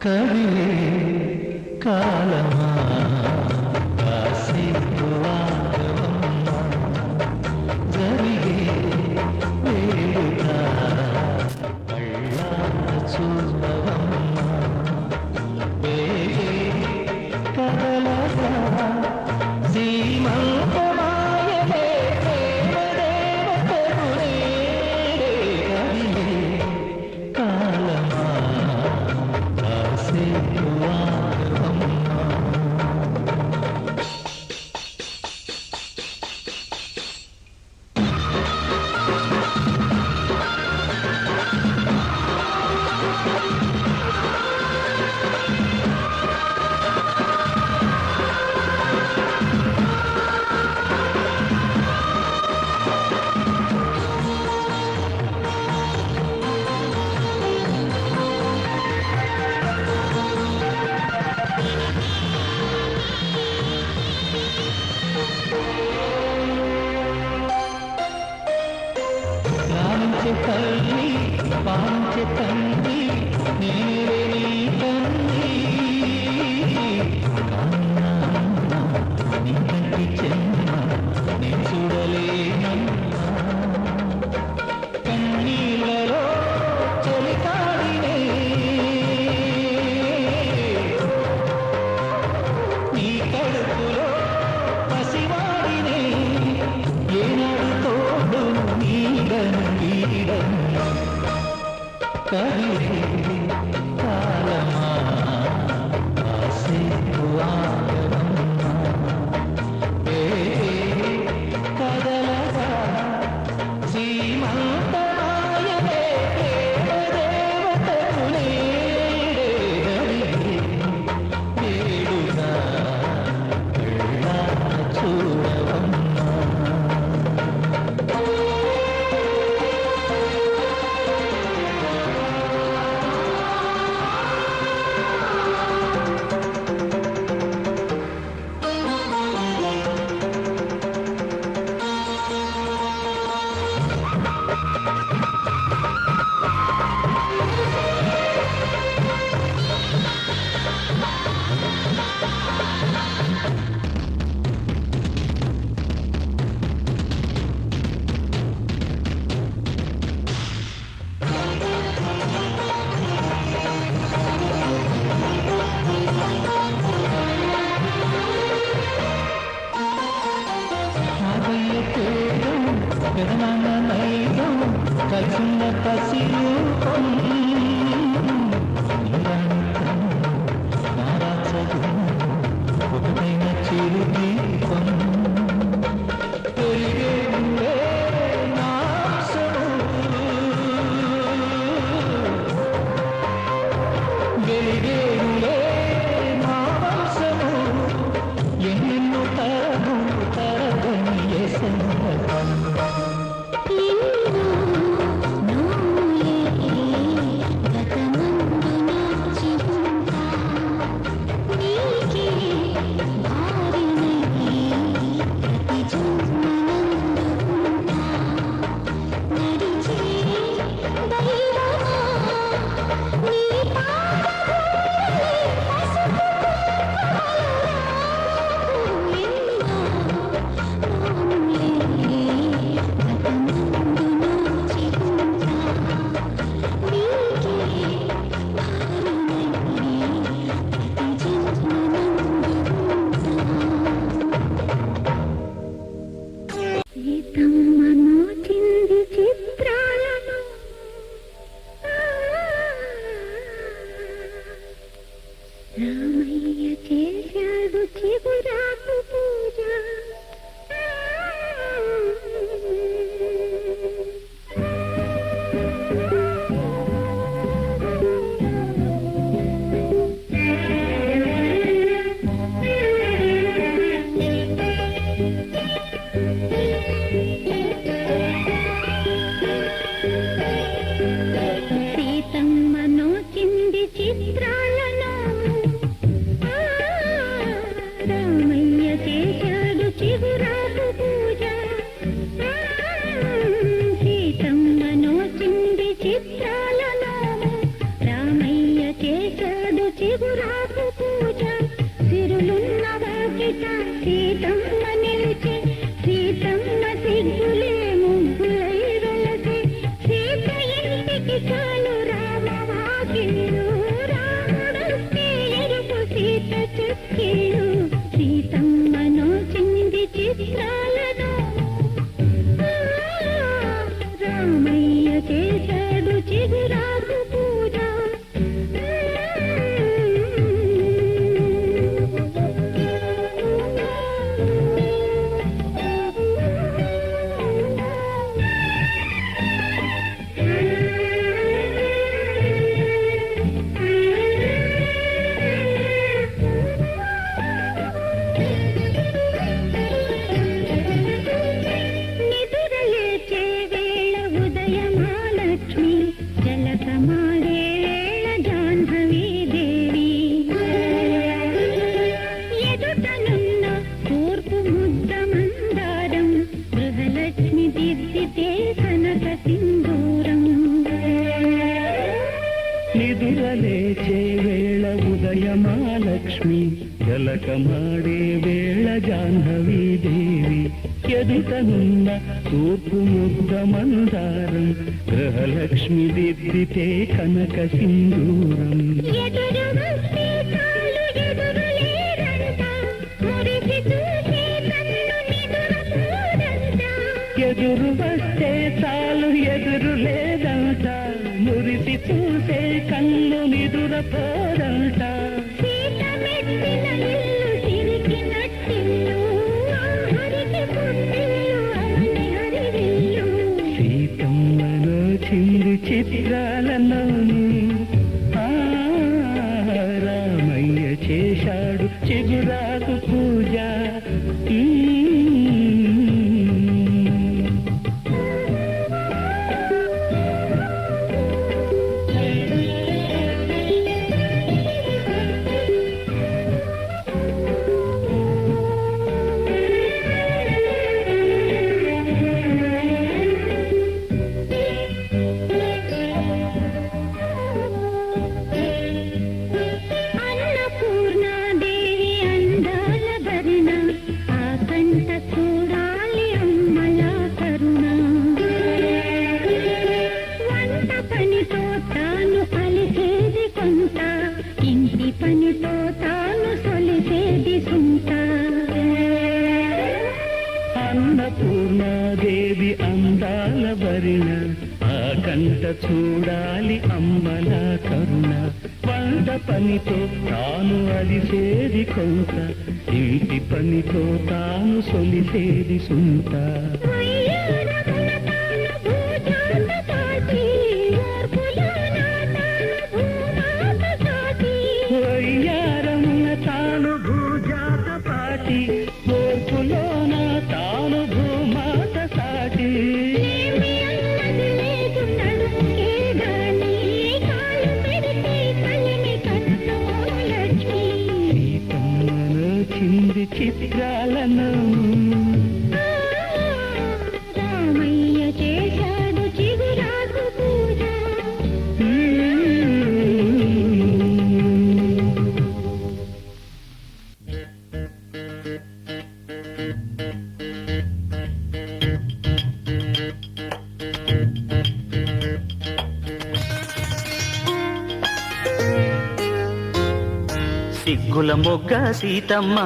కదిలే కాలమా కాసేపు ఆగవమ్మా జరిగే వేడుక కళ్ళార చూడవమ్మా వేగే కదలగా సీమంతమాయలే ప్రేమదేవతకు నేడే కదిలే కాలమా కాసేపు ఆగవమ్మా తల్లి పాంచె తండ్రి నేరే నీ తండ్రి కన్నా నీ కంటి చెన్న నీ చూడలేనమ్మా కన్నీళ్ళలో చలికాడినే నీ కడుపులో పసివాడినే ఏనాడు తోడు నీడను కదిలే కాలమా కాసేపు ఆగవమ్మా కదలగా సీమంతమాయలే ప్రేమదేవతకు కలుసున్న పసిరూపం నారాచగం ఒకటైన చిరుదీపం పెరిగేనులే నాశము వెలిగేనులే నా వంశము ఎన్నెన్నో తరము తరగని ఎసంగం రామయ్య చేశాడు చిగురాకు పూజ సీతమ్మ నోచింది చిత్రాలను రామయ్య చేశాడు చిగురాకు పూజ సీతమ్మ నోచింది చిత్రాలను రామయ్య చేశాడు చిగురాకు పూజ సిరులున్న వాకిట సీతమ్మ నిలిచి సీతమ్మ సిగ్గులే ముగ్గులై వెలసి సీత ఇంటికి చాలు రామ వాకిళ్ళు రాముడొస్తే ఎరుపు సీత చెక్కిళ్ళు సీతమ్మ నోచింది చిత్రాలను రామయ్య చేశాడు చిగురాకు పూజ నిదురలేచే వేళ ఉదయమాలక్ష్మి జలకమాడే వేళ జాహ్నవీ దేవి ఎదుటనున్న తూర్పు ముద్ద మందారం గృహలక్ష్మి దిద్దితే కనక సింధూరం నిదురలేచే వేళ ఉదయమాలక్ష్మి జలకమాడే వేళ జాహ్నవీ దేవి ఎదుటనున్న తూర్పు ముద్ద మందారం గృహలక్ష్మి దిద్దితే కనక సింధూరం ఎదురు వస్తే చాలు ఎదురు లేరంట మురిసి చూసే కన్ను నిదురపోదంట ఎదురు వస్తే చాలు ఎదురు లేదంట మురిసి చూసే కళ్ళు నిదురపోదంట సీత మెట్టిన ఇల్లు సిరికినట్టిల్లు హరికి పుట్టిల్లు అవని హరివిల్లు సీతమ్మలో చింది చిత్రాలను రామయ్య చేశాడు చిగురాకు పూజ కంట చూడాలి అమ్మల కరుణ వంట పనితో తాను అలిసేది కొంత ఇంటి పనితో తాను సొలిసేది సుంత వయ్యారమున తాను భూజాత పాటి ఓర్పులోన తాను భూమాత సాటి సీతమ్మను చింది చిత్రాలను రామయ్య చేశాడు చిగురాకు పూజ. సిగ్గుల మొగ్గ సీతమ్మ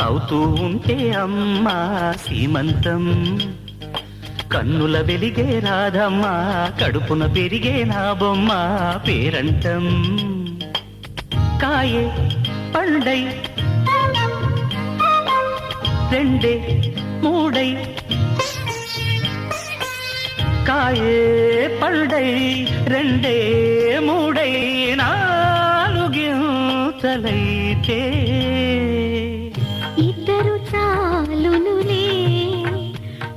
అవుతూ ఉంటే అమ్మ సీమంతం కన్నుల వెలిగే రాధమ్మ కడుపున పెరిగే నా బొమ్మ పేరంటం కాయే పండై రెండే మూడై కాయే పండై రెండే మూడై నాలుగింతలైతే ఇద్దరు చాలునులే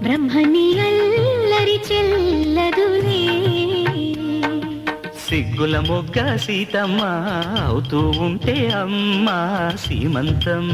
బ్రహ్మని అల్లరి చెల్లదులే. సిగ్గుల మొగ్గ సీతమ్మ అవుతూ ఉంటే అమ్మ సీమంతం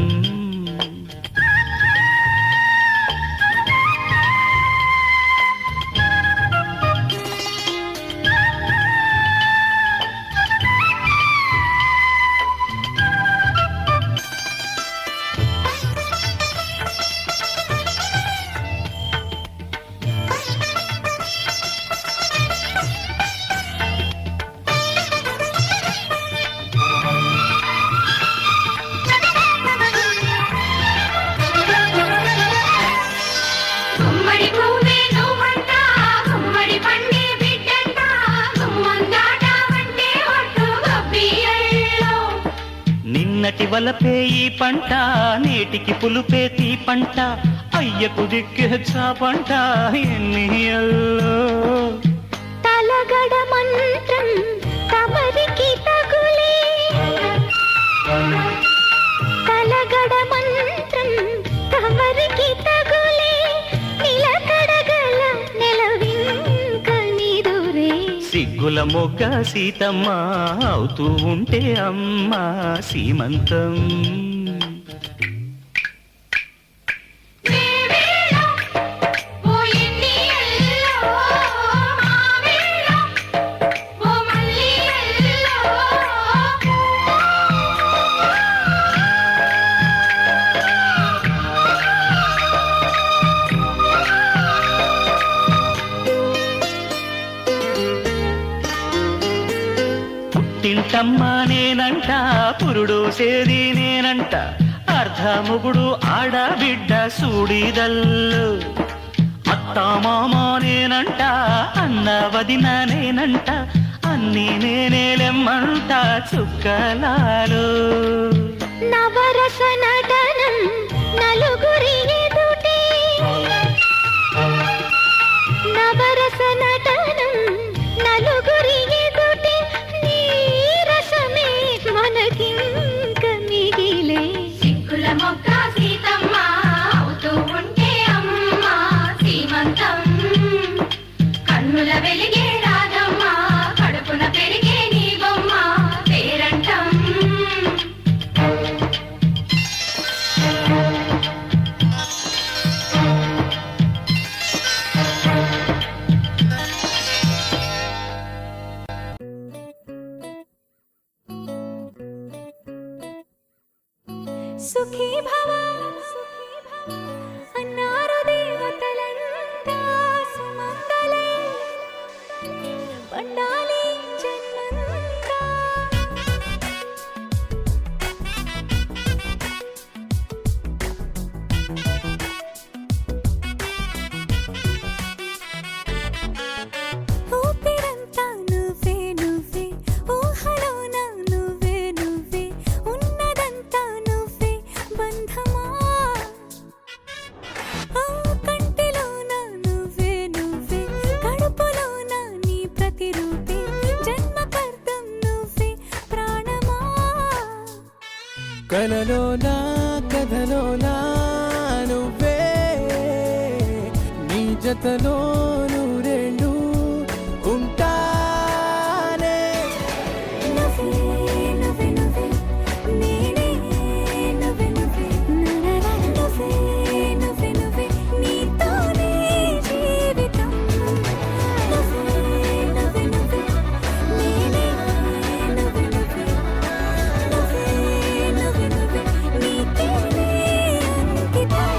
గుమ్మడి పువ్వే నువ్వంట గుమ్మడి పండే బిడ్డంట గుమ్మందాట అంటే ఒట్టు గబ్బియల్లో. నిన్నటి వలపే ఈ పంట నేటికి పులుపే తీ పంట అయ్యకు దిక్కే చాపంట ఎన్నియల్లో తలగడ మంత్రం తమరికి తగులే తలగడ మంత్రం తమరికి తగులే నిలకడగల నెలవింక నిదురే. సిగ్గుల మొగ్గ సీతమ్మ అవుతూ ఉంటే అమ్మ సీమంతం పుట్టింటమ్మ నేనంట పురుడోసేది నేనంట అర్ధముగుడు ఆడబిడ్డ సూడిదల్లు అత్తామామ నేనంట అన్న వదిన నేనంట అన్ని నేనేలెమ్మంట చుక్కలాలు. నవరస నటనం నలుగురి ఎదుటే నవరస నటనం నలుగురి ఎదుటే నీరసమే మనకింక మిగిలే. సిగ్గుల మొక్క సీతమ్మ అవుతూ ఉంటే అమ్మ సీమంతం కన్నుల వెలిగే రాధమ్మ కడుపున పెరిగే నీ బొమ్మ పేరంటం. సుఖీ భవ అన్నారు దేవతలంతా సుమంగళే పండాలి జన్మంతా. ఊపిరి కలలో నా కథలో నా నువ్వే నీ జతలో నూరేళ్ళు ఉంటానే నువ్వే నువ్వే నువ్వే నేనే నువ్వే నువ్వే నువ్వే నువ్వే నువ్వే నీతోనే జీవితం నువ్వే నువ్వే నువ్వే నేనే నువ్వే నువ్వే నువ్వే నువ్వే నువ్వే నీకేనే అంకితం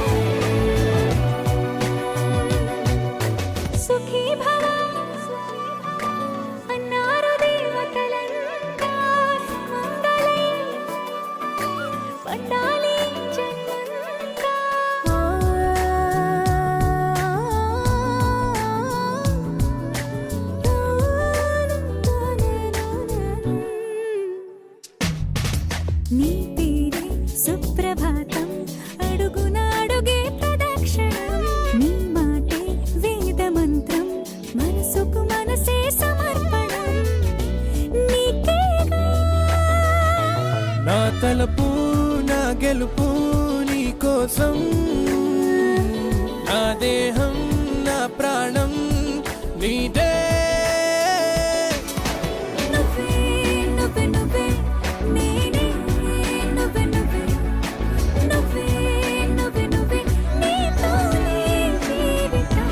సుఖీ భవ అన్నారు దేవతలంతా సుమంగళై పండాలి జన్మంతా నీ పేరే సుప్రభాతం అడుగున అడుగే ప్రదక్షిణం నీ మాటే వేద మంత్రం మనసుకు మనసే సమర్పణం నీకేగా నా తలపు నా గెలుపు నీ కోసం నా దేహం నా ప్రాణం నీదే నువ్వే నువ్వే నువ్వే నేనే నువ్వే నువ్వే నువ్వే నువ్వే నువ్వే నీతోనే జీవితం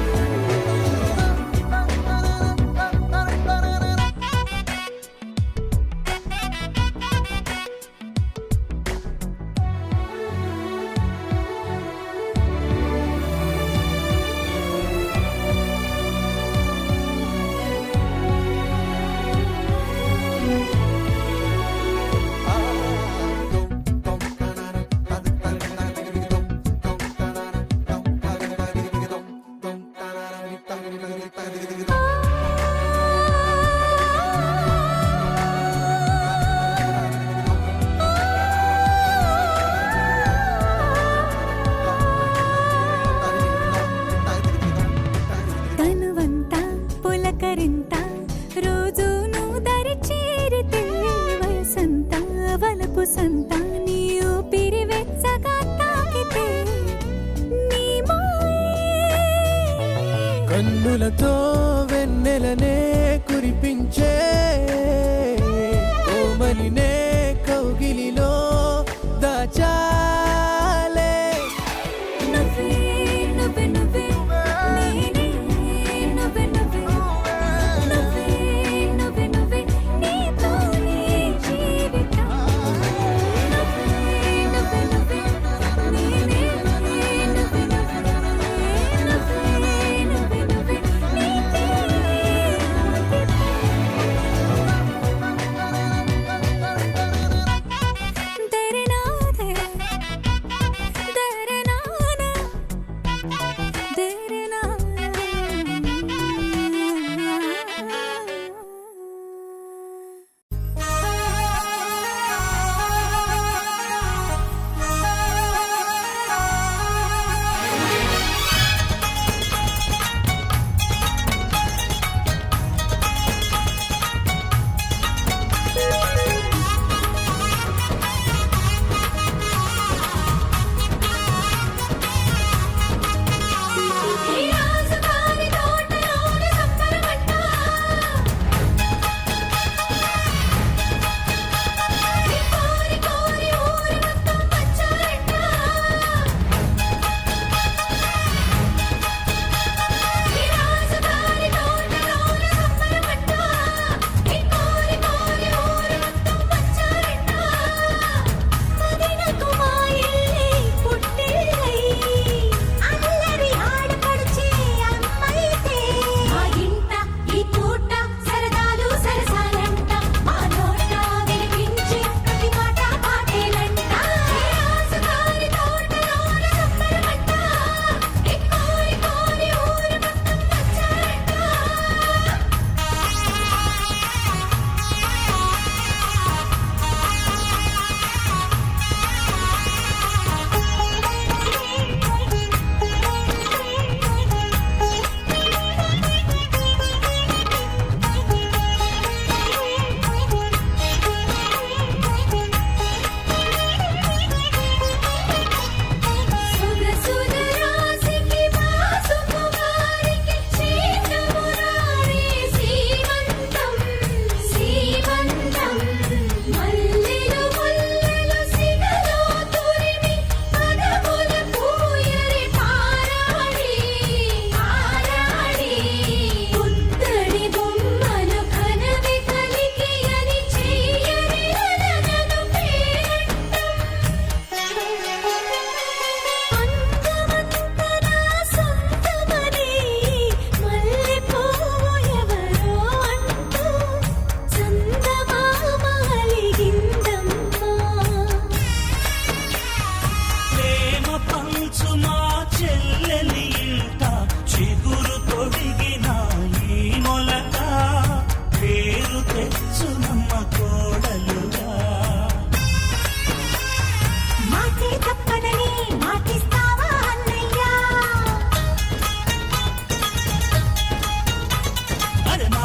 తనువంతా పులకరింత రోజు నువ్వు దరి చేరితే వయసంతా వలపు సంత నీ ఊపిరి వెచ్చగా తాకితే నీ మాయే కన్నులతో వెన్నెలనే కురిపించే కోమలినే కౌగిలిలో దాచాలే నువ్వే నువ్వే నువ్వే నేనే నువ్వే నువ్వే నువ్వే నువ్వే నువ్వే నీతోనే జీవితం నువ్వే నువ్వే నువ్వే నేనే నువ్వే నువ్వే నువ్వే నువ్వే నువ్వే నీకేనే అంకితం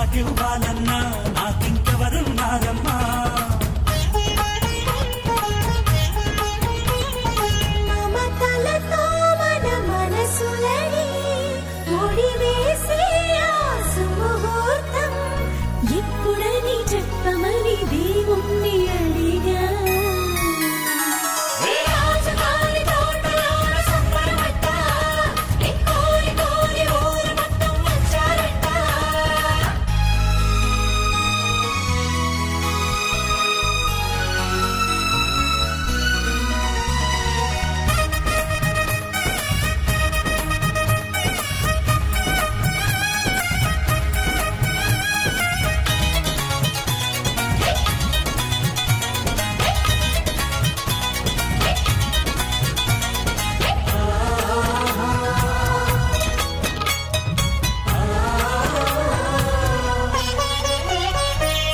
నాకివ్వాలన్నా నాకింకెవరున్నారమ్మా మమతలతో మన మనసులని ముడివేసే సుముహూర్తం ఎప్పుడని చెప్పమని దేవుణ్ణి అడిగా రాజుగారి తోటలోన సంబరమంట, ఏ కోరి కోరి ఊరు మొత్తం వచ్చారంట.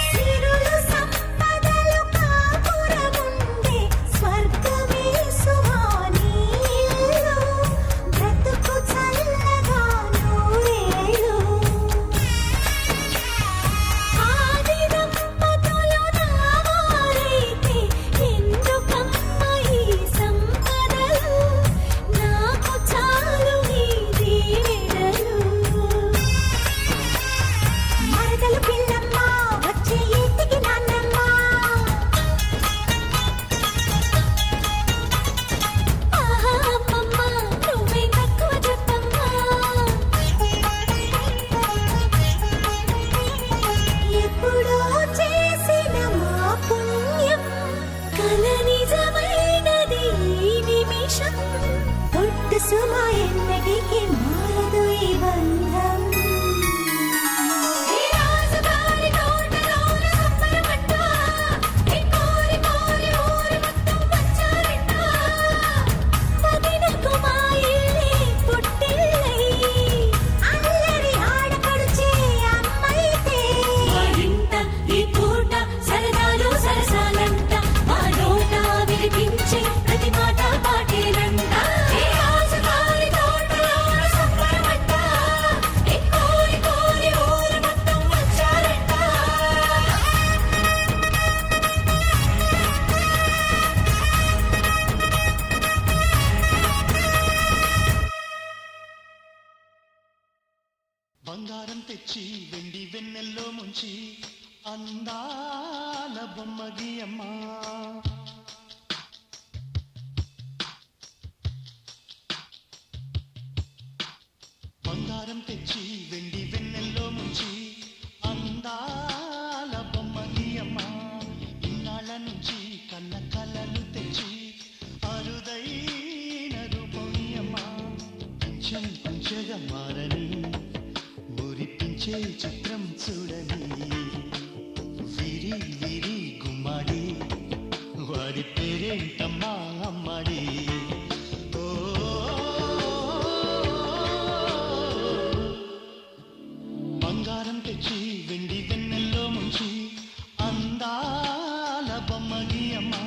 సిరులు సంపదలు కాపురముండే స్వర్గమే సువాని ఇల్లు, బ్రతుకు చల్లగా నూరేళ్ళు. ఆది దంపతులు నావారైతే ఎందుకమ్మ ఈ సంపదలు, నాకు చాలు ఈ దీవెనలు. మరదలు పిల్లమ్మ వచ్చే ఇంటికి నాన్నమ్మ, ఆహా అమ్మమ్మ నువ్వే తక్కువ చెప్పమ్మా. ఎప్పుడో చేసిన మా పుణ్యం కల నిజమైనది ఈ నిమిషం, పొట్టు సుమ ఎన్నటికి మారదు ఈ బంధం. రాజుగారి తోటలోన సంబరమంట, ఏ కోరి కోరి ఊరు మొత్తం వచ్చారంట. వదినకు మా ఇల్లే పుట్టిల్లై, అల్లరి ఆడపడుచే అమ్మైతే. మా ఇంట ఈ పూట సరదాలు సరసాలంట, మా నోట వినిపించే ప్రతి మాట పాటేనంట. ఏ రాజుగారి తోటలోన సంబరమంట, ఏ కోరి కోరి ఊరు మొత్తం వచ్చారంట. బంగారం తెచ్చి వెండి వెన్నెల్లో ముంచి అందాల బొమ్మ గీయమ్మా. బంగారం తెచ్చి వెండి వెన్నెల్లో ముంచి అందాల బొమ్మ గీయమ్మా. ఇన్నాళ్ళ నుంచి కన్న కలలు తెచ్చి అరుదైన రూపమీయమ్మా. పంచం పంచగా మారని మురిపించే చిత్రం చూడని, విరి విరి గుమ్మడి వాడి పేరేంటమ్మా అమ్మడి. ఓ బంగారం తెచ్చి వెండి వెన్నెల్లో ముంచి అందాల బొమ్మ గీయమ్మా.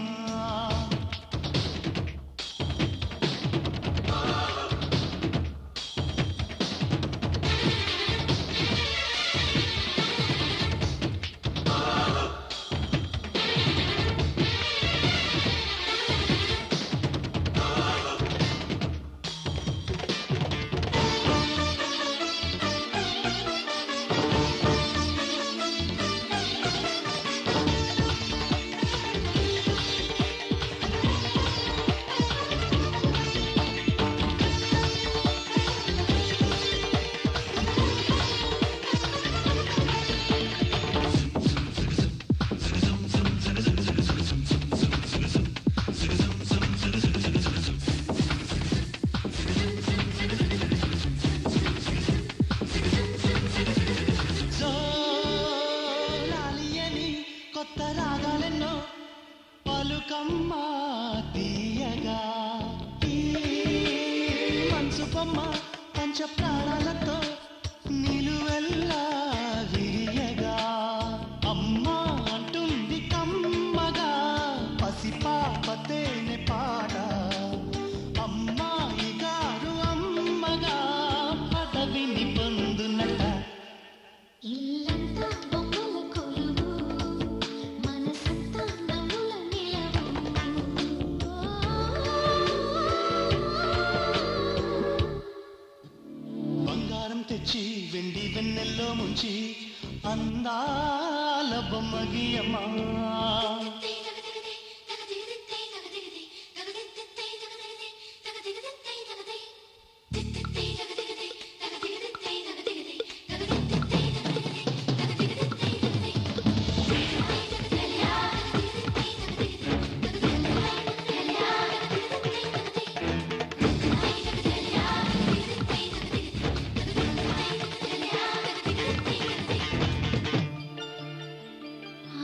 బొమ్మ పంచ ప్రాణాలతో నిలువెల్లా విరియగా అమ్మ అంటుంది కమ్మగా పసిపాప తేనె పాట అమ్మాయి గారు అమ్మగా పదవిని పొందునట ఇల్లంతా నుంచి అందాల బొమ్మ గీయమ్మా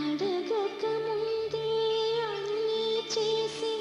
అడగక ముందే అన్నీ చేసి